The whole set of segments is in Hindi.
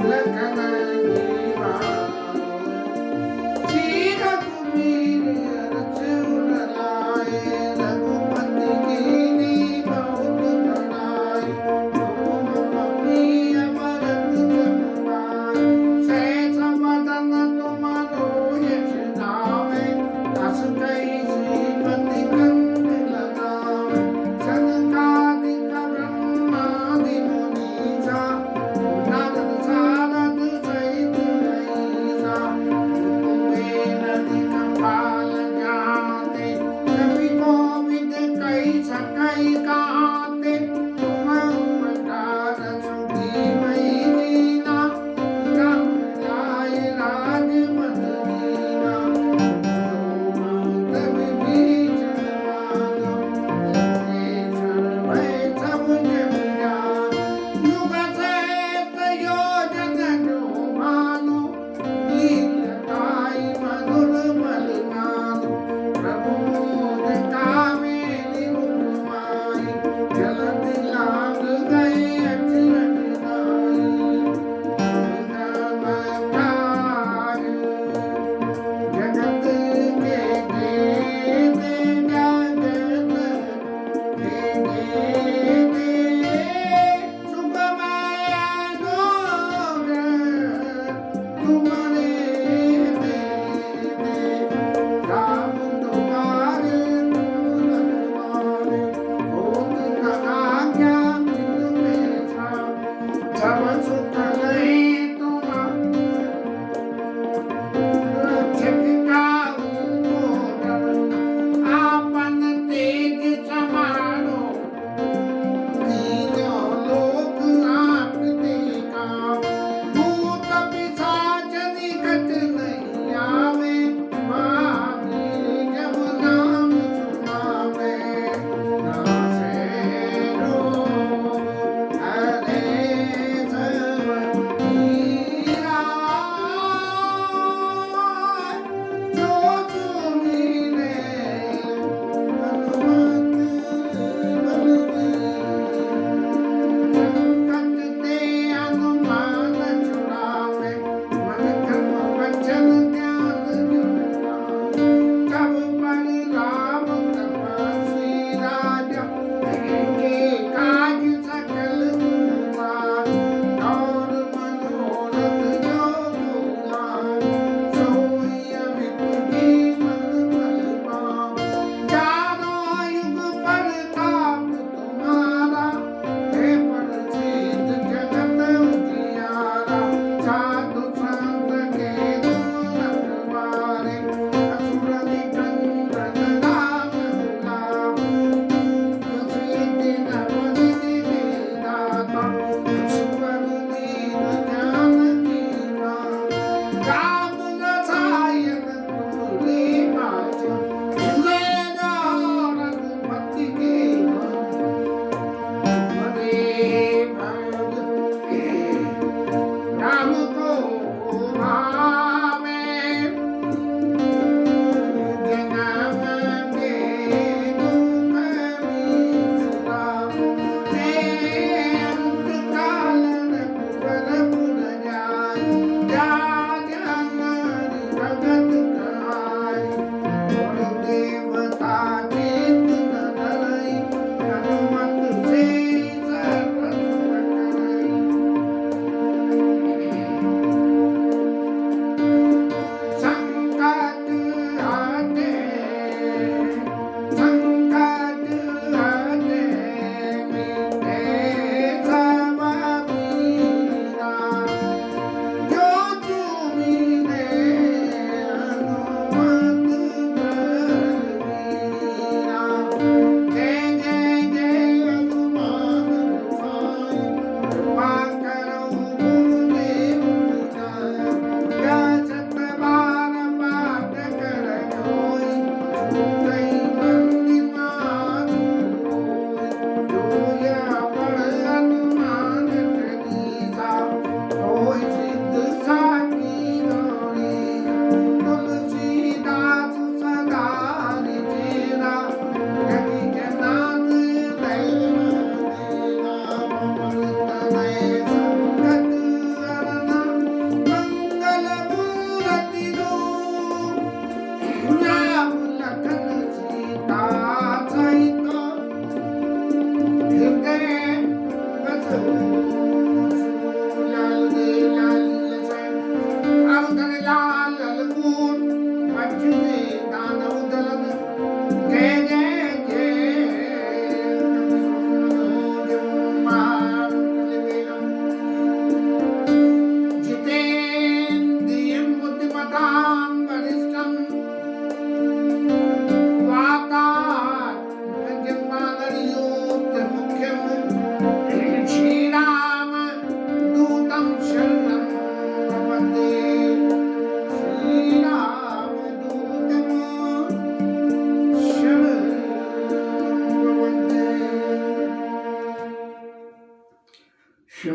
लखन निवारो श्री रघुवीर हर्ष उर लाए रघुपति कीन्ही बहुत बड़ाई तुम मम प्रिय भरत जन पाए सहस वदन तुम यश गावें अस कहि श्रीपति कंठ लगावें सनकादिक ब्रह्मादि मुनीसा नारद सारद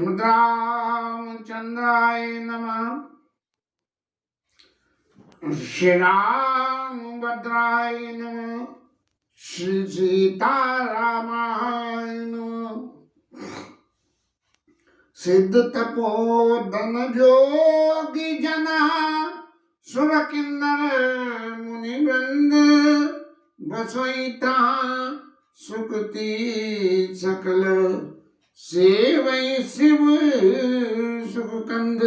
श्रीमद् रामचंद्राय नमः। श्री रामभद्राय नमः। श्री सीतारामाय नमः। सिद्ध तपोधन जोगी जना सुर किन्नर मुनि वृंद बसोईता सुकृति सकल सेवै शिव सुख कंद।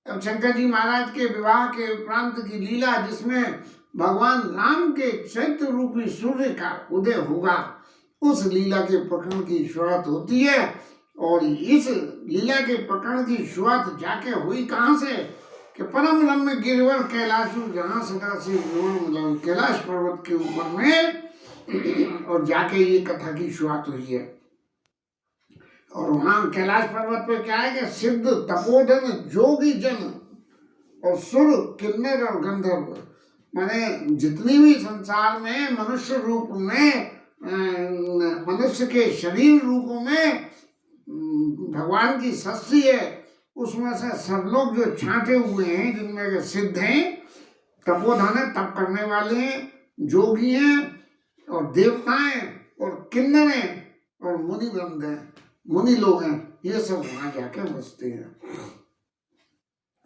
अब शंकर जी महाराज के विवाह के उपरांत की लीला, जिसमें भगवान राम के चैत्र रूपी सूर्य का उदय होगा, उस लीला के प्रकरण की शुरुआत होती है। और इस लीला के प्रकरण की शुरुआत जाके हुई कहाँ से कि परम रम्य गिरिवर कैलाशु, जहाँ सदा से कैलाश पर्वत के ऊपर में और जाके ये कथा की शुरुआत हुई है। और वहाँ कैलाश पर्वत पे क्या है कि सिद्ध तपोधन जोगी जन और सुर किन्नर और गंधर्व, माने जितनी भी संसार में मनुष्य रूप में, मनुष्य के शरीर रूप में भगवान की सृष्टि है, उसमें से सब लोग जो छांटे हुए हैं, जिनमें के सिद्ध हैं, तपोधन है, तप करने वाले हैं, जोगी हैं और देवताएं और किन्नर हैं और मुनि वृंद हैं, मुनि लोग हैं, ये सब वहां जाके बसते हैं।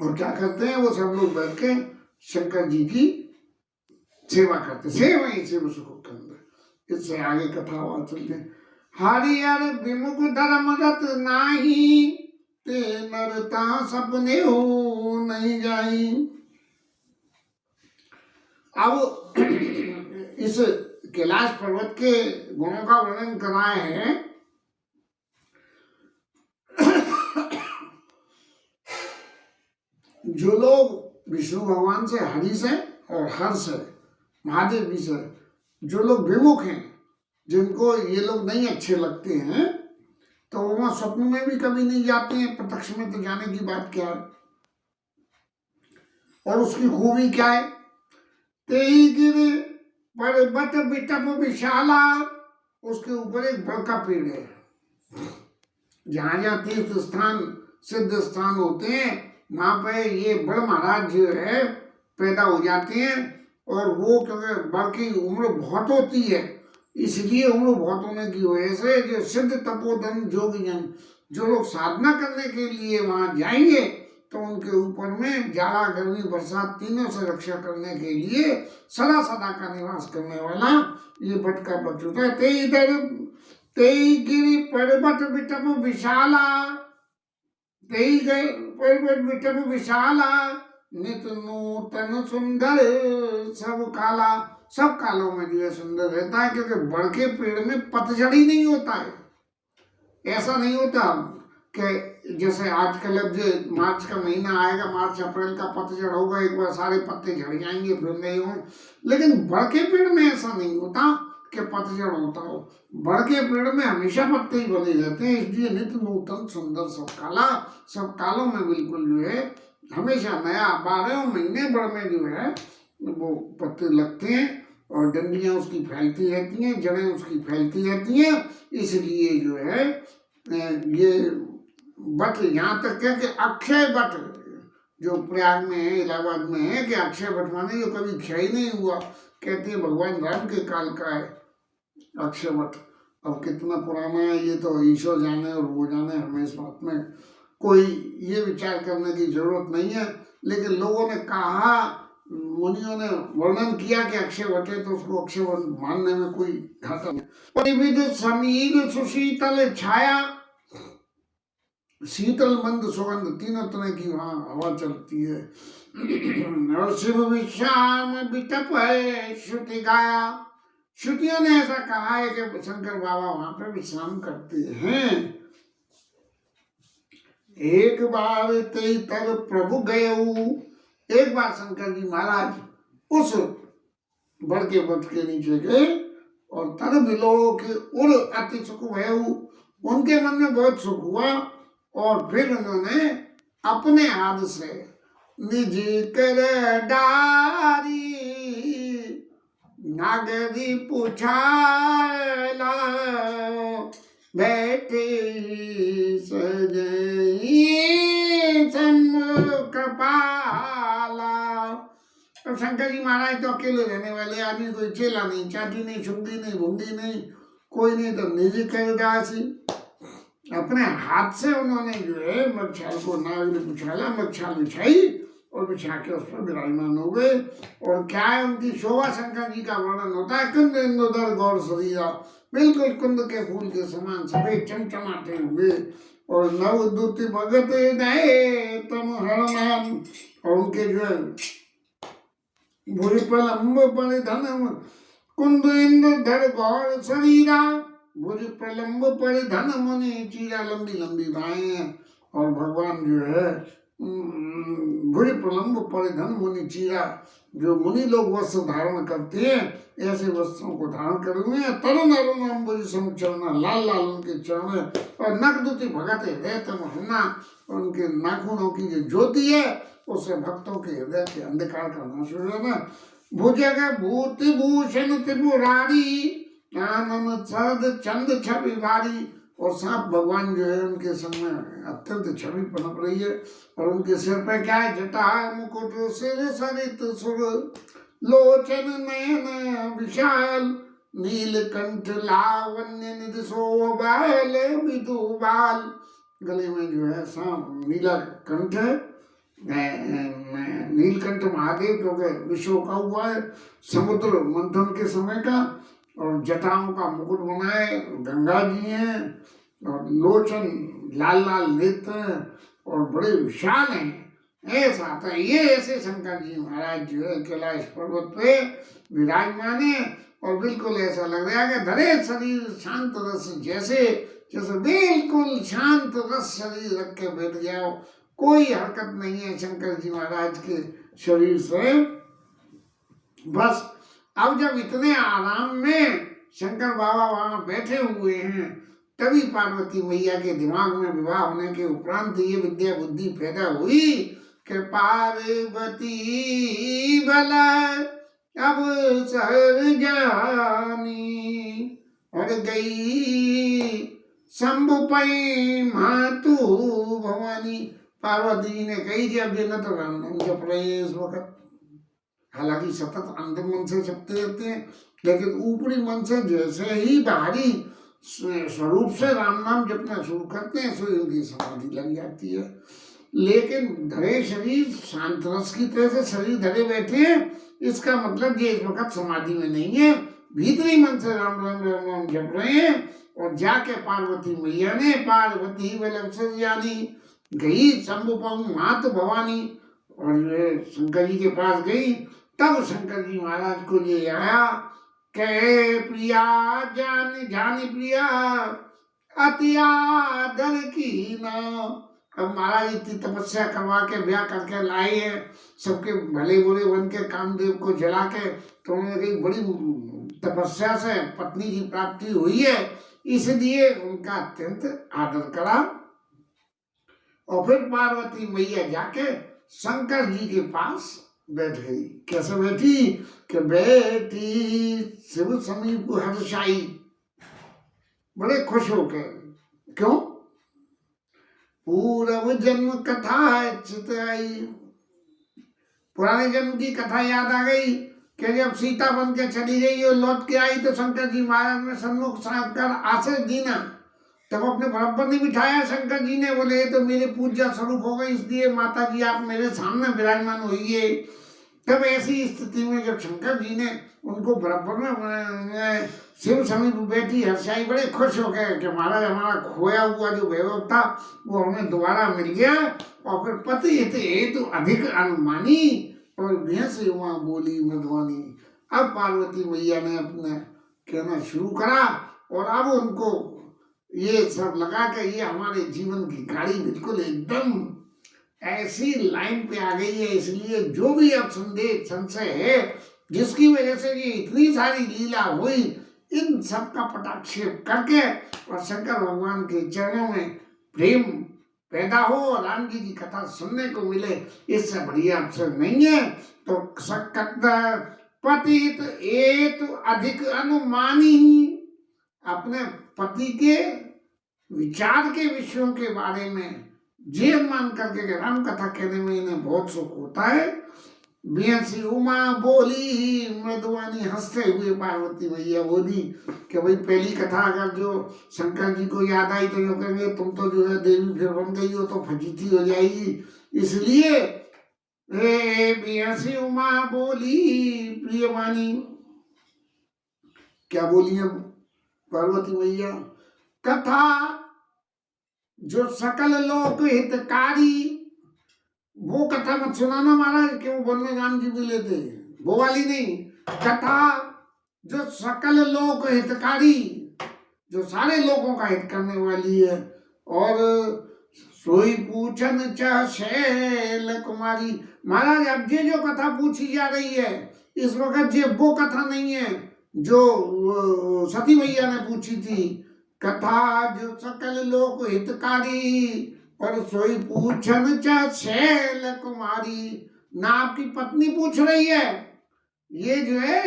और क्या करते हैं? वो सब लोग बैठ के शंकर जी की सेवा करते, सेवा ही शिव सुख कंद। इससे आगे कथा हुआ चलते हैं। हरियर विमुख धर्म रत नाही, ते नरता सपने हो नहीं जाई। अब इस कैलाश पर्वत के गुणों का वर्णन करना है। जो लोग विष्णु भगवान से हरि से और हर से, महादेव जी से, जो लोग विमुख हैं, जिनको ये लोग नहीं अच्छे लगते हैं, तो वहां स्वप्न में भी कभी नहीं जाते हैं, प्रत्यक्ष में तो जाने की बात क्या है। और उसकी खूबी क्या है? तेई गिर पर्वत बिटप विशाला, उसके ऊपर एक बड़का पेड़ है। जहां जहां तीर्थ स्थान, सिद्ध स्थान होते हैं, वहां पे ये बड़ महाराज जो है पैदा हो जाते हैं। और वो क्योंकि बड़ की उम्र बहुत होती है, इसलिए उम्र बहुत होने की वजह से जो सिद्ध तपोधन जोगी जन, जो लोग साधना करने के लिए वहां जाएंगे, तो उनके ऊपर में जाड़ा गर्मी बरसात तीनों से रक्षा करने के लिए सदा सदा का निवास करने वाला ये बट का बट होता है। तेई गिरी पर्वत बिटप विशाला, तेई गए पर्वत बिटप विशाला, नित नूतन सुंदर सब काला। सब कालों में जो है सुंदर रहता है, क्योंकि बड़ के पेड़ में पतझड़ ही नहीं होता है। ऐसा नहीं होता कि जैसे आजकल अब जो मार्च का महीना आएगा, मार्च अप्रैल का पतझड़ होगा, एक बार सारे पत्ते झड़ जाएंगे, फिर नहीं होंगे। लेकिन बड़ के पेड़ में ऐसा नहीं होता कि पतझड़ होता हो। बड़ के पेड़ में हमेशा पत्ते ही बने रहते हैं, इसलिए नित्य नूतन सुंदर सब काला। सब कालों में बिल्कुल जो है हमेशा नया, 12 महीने बड़ में जो है वो पत्ते लगते हैं और डंडियां उसकी फैलती रहती हैं, जड़ें उसकी फैलती रहती हैं। इसलिए जो है ये बट, यहाँ तक क्या कि अक्षय बट जो प्रयाग में है, इलाहाबाद में है, कि अक्षय बट माने जो कभी क्षय नहीं हुआ। कहते हैं भगवान राम के काल का है अक्षय बट। अब कितना पुराना है ये तो ईश्वर जाने और वो जाने, हमें इस बात में कोई ये विचार करने की जरूरत नहीं है। लेकिन लोगों ने कहा, मुनियों ने वर्णन किया कि अक्षय वट है, तो उसको अक्षय वट मानने में कोई घाटा नहीं। परिविध समीर सुशीतल छाया, शीतल मंद सुगंध, तीनों तरह की वहाँ हवा चलती है। और शिव विश्राम बिटप है श्रुति गाया। श्रुतियों ने ऐसा कहा है कि शंकर बाबा वहां पे विश्राम करते हैं। एक बार तेई तर प्रभु गयऊ, एक बार शंकर जी महाराज उस बड़ के वट के नीचे गए और तर बिलो के उड़ अति सुख भयऊ, उनके मन में बहुत सुख हुआ। और फिर उन्होंने अपने हाथ से निज कर डारी नागरी पुछाला, बैठे सजई सम्मुख पाला। अब शंकर जी महाराज तो अकेले रहने वाले आदमी, कोई चेला नहीं, चाटी नहीं, छुंदी नहीं, भूंगी नहीं, कोई नहीं, तो निजी कविदासी अपने हाथ से उन्होंने जो है मच्छाल को नाग ने उछाला, मच्छाल बिछाई और बिछा के उस पर विराजमान हो गए। और क्या है उनकी शोभा, शंकर जी का वर्णन होता है, कुंद इंदुधर गौर शरीरा, बिल्कुल कुंद के फूल के समान सफेद चमचमाते हुए, और नवदूत भगत गए तम हरमान, और उनके जो है भुज प्रलम्ब परिधन कुंद इंदुधर गौर शरीरा, भुज प्रलम्ब परिधन मुनि चीरा, लंबी लंबी बाहें हैं। और भगवान जो है भुज प्रलम्ब परिधन मुनि चीरा, जो मुनि लोग वस्त्र धारण करते हैं ऐसे वस्त्रों को धारण करे हुए हैं। तरुण अरुण अम्बुज समचरण, लाल लाल उनके चरण, और नखदुति भगत हृदय तम हन्ना, उनके नाखूनों की जो ज्योति है उससे भक्तों के हृदय के अंधकार का नाश हो जाना। भुजग भूत भूषण त्रिपुरारी, आनंद सरद चंद छवि भारी, और सांप भगवान जो है उनके समय अत्यंत छवि पनप रही है। और उनके सिर पे क्या है, जटा मुकुट सिर सरित सुर, लोचन नयन विशाल, नीलकंठ लावण्य निधि शोभाल विदु बाल। गले में जो है सांप नीला कंठ है, नीलकंठ महादेव जो है विश्व का हुआ है, समुद्र मंथन के समय का, और जटाओं का मुकुट बनाए गंगा जी हैं, और लोचन लाल लाल नेत्र और बड़े विशाल हैं। ऐसा आता है, ये ऐसे शंकर जी महाराज जो है कैलाश पर्वत पे विराजमान है। और बिल्कुल ऐसा लग रहा है कि धरे शरीर शांत रस, जैसे जैसे बिल्कुल शांत रस शरीर रख के बैठ जाओ, कोई हरकत नहीं है शंकर जी महाराज के शरीर से। बस अब जब इतने आराम में शंकर बाबा वहां बैठे हुए हैं, तभी पार्वती मैया के दिमाग में विवाह होने के उपरांत ये विद्या बुद्धि पैदा हुई कि पार्वती भला अब सर जानी, हर गई शंभु पै मातु भवानी। पार्वती जी ने कही कि अब ये न तो राम नाम जप रहे हैं इस वक्त, हालांकि सतत अंतर मन से जपते रहते हैं, लेकिन ऊपरी मन से जैसे ही बाहरी स्वरूप से राम नाम जपना शुरू करते हैं सो उनकी समाधि लग जाती है। लेकिन धरे शरीर शांत रस की तरह से शरीर धरे बैठे हैं, इसका मतलब ये इस वक्त समाधि में नहीं है, भीतरी मन से राम राम राम राम जप रहे हैं। और जाके पार्वती मैया ने पार्वती वल्लभ यानी गई शंभु मात भवानी, और शंकर जी के पास गई। तब शंकर जी महाराज को ये आया कहे प्रिया जान जानी प्रिया अति आदर की ना। अब महाराज इतनी तपस्या करवा के ब्याह करके लाए हैं, सबके भले बुरे बन के कामदेव को जला के, तो उन्होंने कही बड़ी तपस्या से पत्नी की प्राप्ति हुई है, इसलिए उनका अत्यंत आदर करा। और फिर पार्वती मैया जाके शंकर जी के पास बैठ गई। कैसे बैठी कि बैठी शिव समीप हर्षाई, बड़े खुश होकर। क्यों? पूर्व जन्म कथा चित आई, पुराने जन्म की कथा याद आ गई कि जब सीता बन के चली गई और लौट के आई तो शंकर जी महाराज ने सन्मुख साधकर आशीष दीना, तब अपने बराबर नहीं बिठाया शंकर जी ने, बोले ये तो मेरे पूज्य स्वरूप हो गए, इसलिए माता जी आप मेरे सामने विराजमान होइए। तब ऐसी स्थिति में जब शंकर जी ने उनको बराबर में शिव समीप बैठी हर्षाई, बड़े खुश हो गए कि महाराज हमारा खोया हुआ जो वैभव था वो हमें दोबारा मिल गया। और फिर पति हेतु अधिक अनुमानी और भैंस युवा बोली मधुवानी। अब पार्वती मैया ने अपना कहना शुरू करा, और अब उनको ये सब लगा कि ये हमारे जीवन की गाड़ी बिल्कुल एकदम ऐसी लाइन पे आ गई है, इसलिए जो भी अब संशय है जिसकी वजह से ये इतनी सारी लीला हुई, इन सब का पटाक्षेप करके और शंकर भगवान के चरणों में प्रेम पैदा हो और राम जी की कथा सुनने को मिले, इससे बढ़िया अवसर नहीं है। तो पतित एतु अधिक अनुमानी, अपने पति के विचार के विषयों के बारे में जे मान करके कि राम कथा कहने में इन्हें बहुत सुख होता है। बेहसी उमा बोली मृदुवानी, हंसते हुए पार्वती मैया बोली कि भाई पहली कथा अगर जो शंकर जी को याद आई तो यो कहेंगे तुम तो जो है देवी फिर बन गई हो, तो फजीती हो जाएगी। इसलिए बेहसी उमा बोली प्रियवानी, क्या बोली है पार्वती मैया, कथा जो सकल लोक हितकारी, वो कथा मत सुनाना महाराज, क्यों वन में राम जी भी लेते, वो वाली नहीं। कथा जो सकल लोक हितकारी, जो सारे लोगों का हित करने वाली है। और सोई पूछन च शैल कुमारी, महाराज अब ये जो कथा पूछी जा रही है इस वक्त ये वो कथा नहीं है जो सती मैया ने पूछी थी। कथा जो सकल लोक हितकारी और सोई पूछन च शैल कुमारी, ना आपकी पत्नी पूछ रही है, ये जो है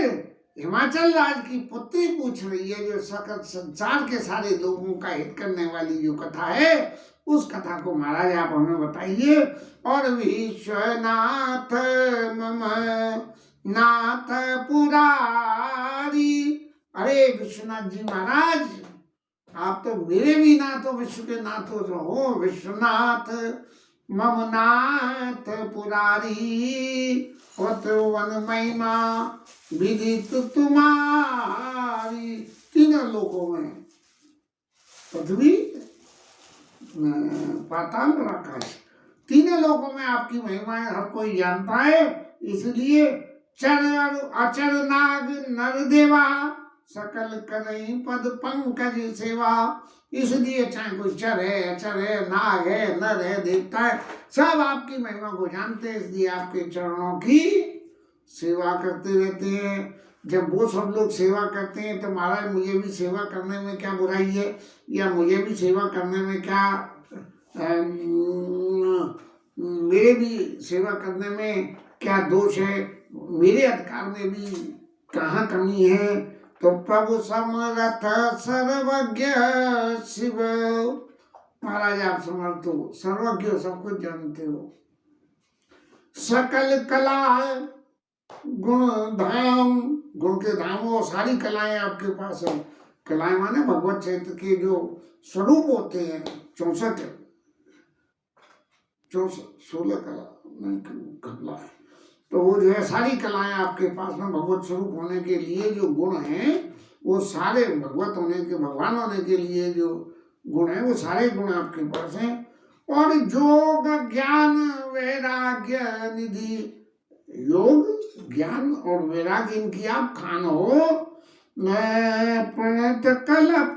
हिमाचल राज की पुत्री पूछ रही है, जो सकल संसार के सारे लोगों का हित करने वाली जो कथा है, उस कथा को महाराज आप हमें बताइए। और विश्वनाथ मम नाथ पुरारी, अरे विश्वनाथ जी महाराज आप तो मेरे भी नाथ हो, विश्व के नाथ हो, विश्वनाथ मम नाथ पुरारी, और तो वन महिमा विदित तुम्हारी। तीनों लोकों में, पृथ्वी पाताल और आकाश, तीनों लोकों में आपकी महिमाएं हर कोई जानता है। इसलिए चर अचर नाग नर देवा सकल करई पद पंकज सेवा, इसलिए चाहे कोई चर है, अचर है, नाग है, नर है, देवता है, सब आपकी महिमा को जानते हैं, इसलिए आपके चरणों की सेवा करते रहते हैं। जब वो सब लोग सेवा करते हैं तो महाराज मुझे भी सेवा करने में क्या बुराई है, या मुझे भी सेवा करने में क्या मेरे भी सेवा करने में क्या दोष है, मेरे अधिकार में भी कहाँ कमी है। तो प्रभु समर्थ सर्वज्ञ शिव, महाराज आप समर्थ हो, सर्वज्ञ हो, सब कुछ जानते हो। सकल कला गुण धाम, गुण के धाम हो, सारी कलाएं आपके पास है। कलाएं माने भगवत चैत्र के जो स्वरूप होते हैं 64 16 कला है, तो वो जो है सारी कलाएं आपके पास में भगवत स्वरूप होने के लिए जो गुण हैं वो सारे भगवत होने के, भगवान होने के लिए जो गुण है वो सारे गुण आपके पास हैं। और योग ज्ञान वैराग्य निधि, योग ज्ञान और वैराग्य इनकी आप खान हो। प्रणत कल्प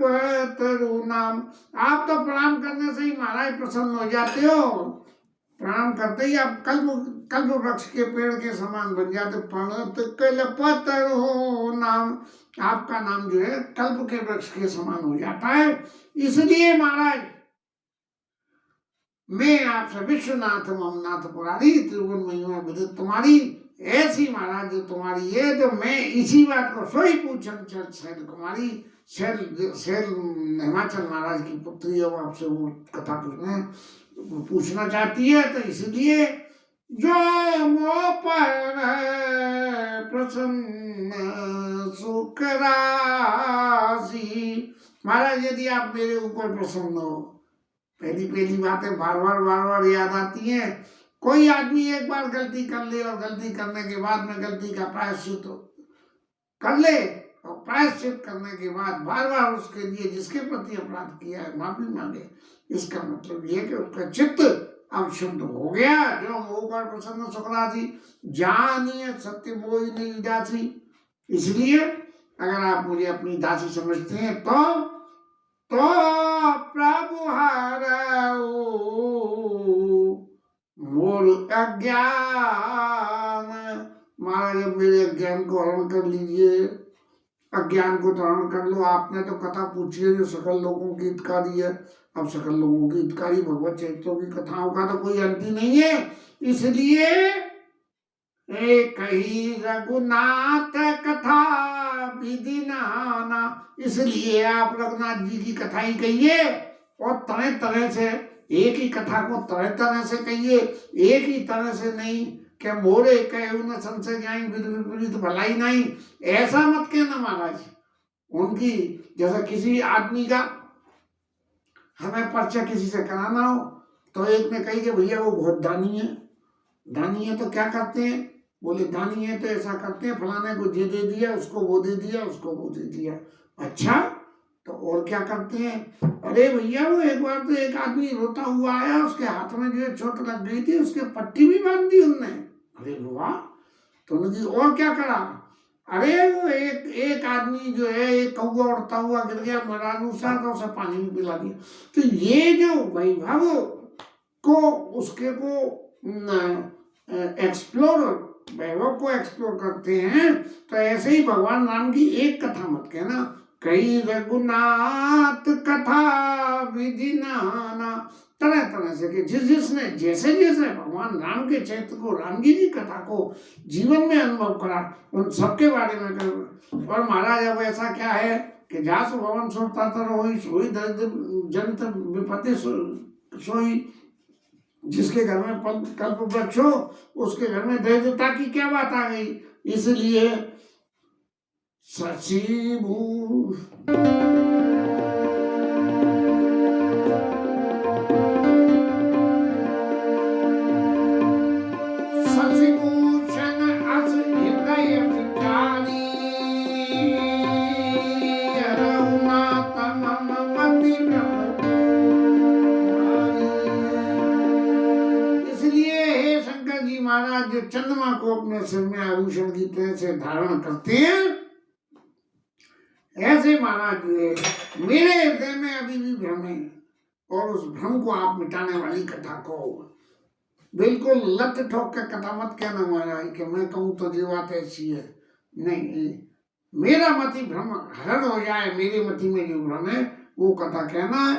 तरु नाम, आप तो प्रणाम करने से ही महाराज प्रसन्न हो जाते हो, प्रणाम करते ही आप कल्प वृक्ष के पेड़ के समान बन जाते। प्रणत कल्पतरु नाम, आपका नाम जो है कल्प के वृक्ष के समान हो जाता है। इसलिए महाराज मैं आपसे विश्वनाथ ममनाथ पुरारी, त्रिभुवन महिमा विदित तुम्हारी, ऐसी महाराज जो तुम्हारी है, तो मैं इसी बात को सोई पूछन शैल कुमारी, शैल हिमाचल महाराज की पुत्री है, आपसे वो कथा पूछना चाहती है। तो इसलिए जो मोह पर प्रसन्न सुख राशि, महाराज यदि आप मेरे ऊपर प्रसन्न हो, पहली बातें बार बार याद आती हैं। कोई आदमी एक बार गलती कर ले और गलती करने के बाद में गलती का प्रायश्चित कर ले, और प्रायश्चित करने के बाद बार बार उसके लिए जिसके प्रति अपराध किया है माफी मांगे, इसका मतलब ये कि उसका चित्त अब शुद्ध हो गया। जो मोह पर प्रसन्न सुख राशि, जानिए सत्य मोह नहीं दासी। इसलिए अगर आप मुझे अपनी दासी समझते हैं तो प्रभु हरऊ मोर अज्ञान, महाराज अब मेरे अज्ञान को हरण कर लीजिए, अज्ञान को तो हरण कर लो। आपने तो कथा पूछी है जो सकल लोगों की हितकारी है, अब सकल लोगों की हितकारी भगवत चरित्रों की कथाओं का तो कोई अंत ही नहीं है। इसलिए एक ही रघुनाथ कथा विधि नहाना, इसलिए आप रघुनाथ जी की कथा ही कहिए और तरह तरह से एक ही कथा को तरह तरह से कहिए, एक ही तरह से नहीं कि मोरे कहे न संशय जाई विद विपरीत भलाई नहीं, ऐसा मत कहना महाराज। उनकी जैसा किसी आदमी का हमें परिचय किसी से कराना हो तो एक ने कही कि भैया वो बहुत दानी है। दानी है तो क्या करते हैं? बोले दानी है तो ऐसा करते हैं, फलाने को ये दे दिया, उसको वो दे दिया, उसको वो दे दिया। अच्छा तो और क्या करते हैं? अरे भैया वो एक बार तो एक आदमी रोता हुआ आया, उसके हाथ में जो चोट लग गई थी, उसके पट्टी भी बांध दी उनने। अरे वाह! तो उन्होंने और क्या करा? अरे वो एक आदमी जो है एक कौवा उड़ता हुआ गिर गया, मरा दूसरा तो उसे पानी भी पिला दिया। तो ये जो वैभव को उसके को एक्सप्लोर, वैभव को एक्सप्लोर करते हैं, तो ऐसे ही भगवान राम की एक कथा मत कहना, कई रघुनाथ कथा विधि नाना, तरह तरह से कि जिसने जैसे जैसे भगवान राम के चरित्र को, रामजी की कथा को जीवन में अनुभव करा, उन सबके बारे में कर। और महाराज अब ऐसा क्या है कि जासु भवन सुरता रोई सोई दरिद्र जनित विपत्ति सोई, जिसके घर में कल्प वृक्ष हो उसके घर में दरिद्रता की क्या बात आ गई। इसलिए सचिभू महाराज जो चंद्रमा को अपने सिर में आभूषण की तरह से धारण करते हैं, ऐसे महाराज जो मेरे हृदय में अभी भी भ्रम है, और उस भ्रम को आप मिटाने वाली कथा को बिल्कुल लत ठोक के कथा मत कहना महाराज कि मैं कहूँ तो ये बात ऐसी है। नहीं, मेरा मति भ्रम हरण हो जाए, मेरे मति में जो भ्रम है वो कथा कहना है।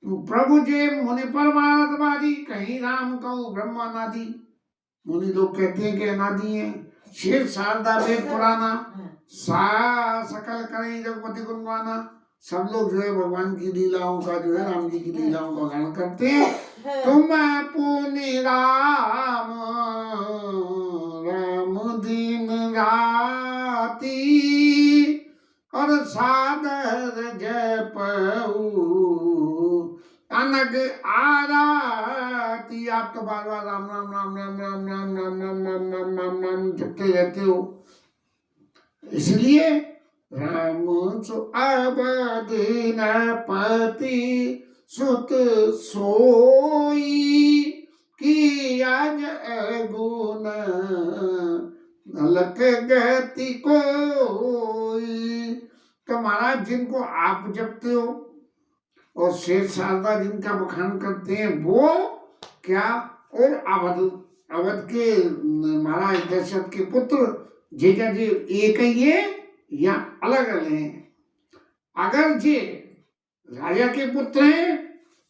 प्रभु जे मुनि परमानंदवादी, कहीं राम कहूँ ब्रह्मानादि। मुनि लोग कहते हैं कि अनादि है। शेर शारदा वेद पुराना, सकल करें जगपति गुणगाना। सब लोग जो है भगवान की लीलाओं का, जो है राम जी की लीलाओं का गान करते हैं। तुम पुनि राम राम दिन राती, और सादर जपऊ अनग आरती। आप तो बार बार राम राम राम राम राम राम राम राम राम राम राम राम जपते रहते हो। इसलिए राम सो अवध पति सुत सोई, की आज गुण नलक गति कोई। तो महाराज जिनको आप जपते हो और शेर शारदा जिनका बखान करते हैं वो क्या, और अवध के महाराज दशरथ के पुत्र जीजा जी एक ही है या अलग अलग हैं? अगर जे राजा के पुत्र हैं,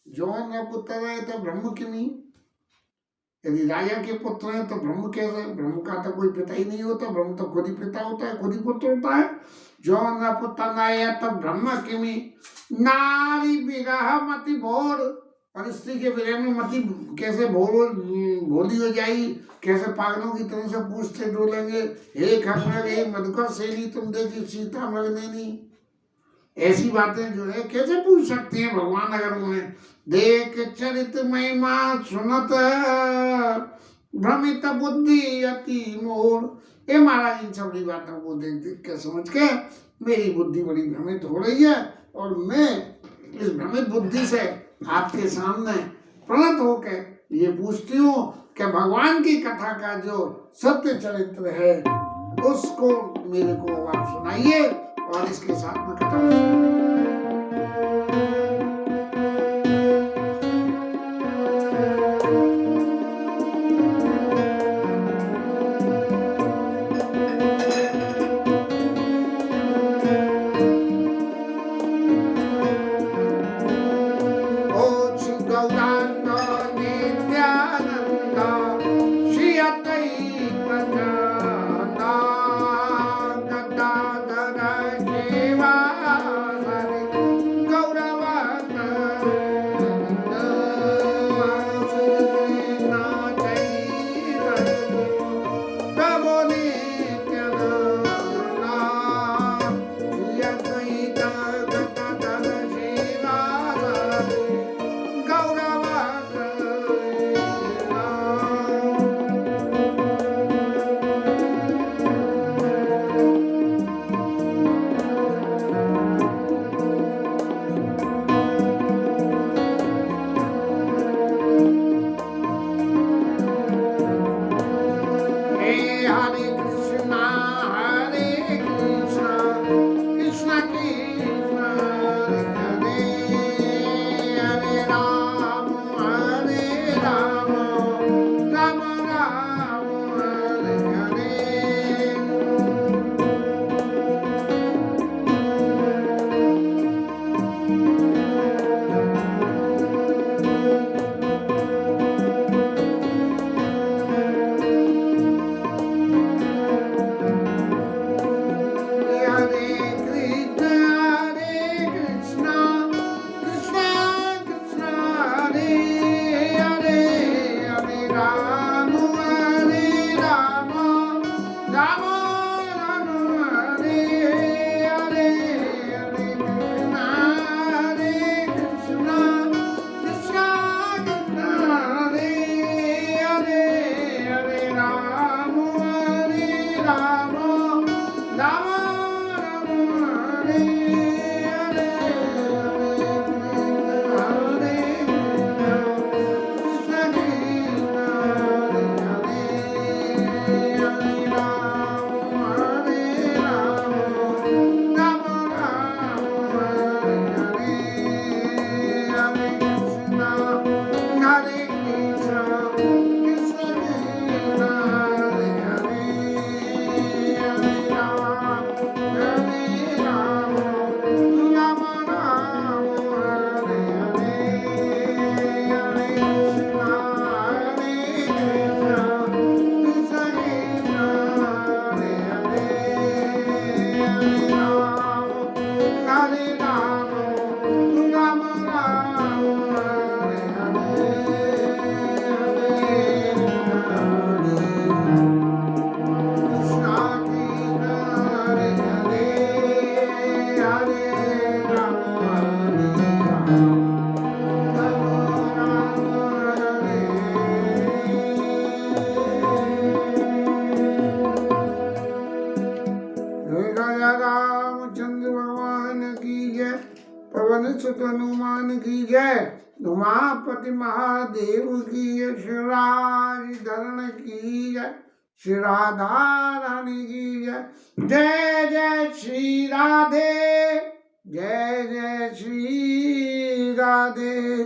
जौन न पुत्र है तो ब्रह्म क्यों नहीं? यदि राजा के पुत्र हैं तो ब्रह्म कैसे? ब्रह्म का तो कोई पिता ही नहीं होता, ब्रह्म तो खुद ही पिता होता है, खुद ही पुत्र होता है। जो न पुत्र न है तो ब्रह्म किमी। नारी विरह मति भोर, और स्त्री के विरह में मति कैसे भोली हो जाएगी, कैसे पागलों की तरह से पूछते डोलेंगे, हे खबर हे मधुकर शैली तुम देखी सीता मगनेनी। ऐसी बातें जो है कैसे पूछ सकते हैं भगवान, अगर उन्हें देख चरित महिमा सुनत भ्रमित बुद्धि अति मोर। ये महाराज इन सभी बातों को देख देख के समझ के मेरी बुद्धि बड़ी भ्रमित हो रही है, और मैं इस भ्रमित बुद्धि से आपके सामने प्रणत होकर ये पूछती हूँ कि भगवान की कथा का जो सत्य चरित्र है उसको मेरे को आप सुनाइए, और इसके साथ में कथा पवन सुत हनुमान की जय, उमापति महादेव की जय, श्री राज धरण की जय, श्री राधा रानी की जय। जय जय श्री राधे, जय जय श्री राधे।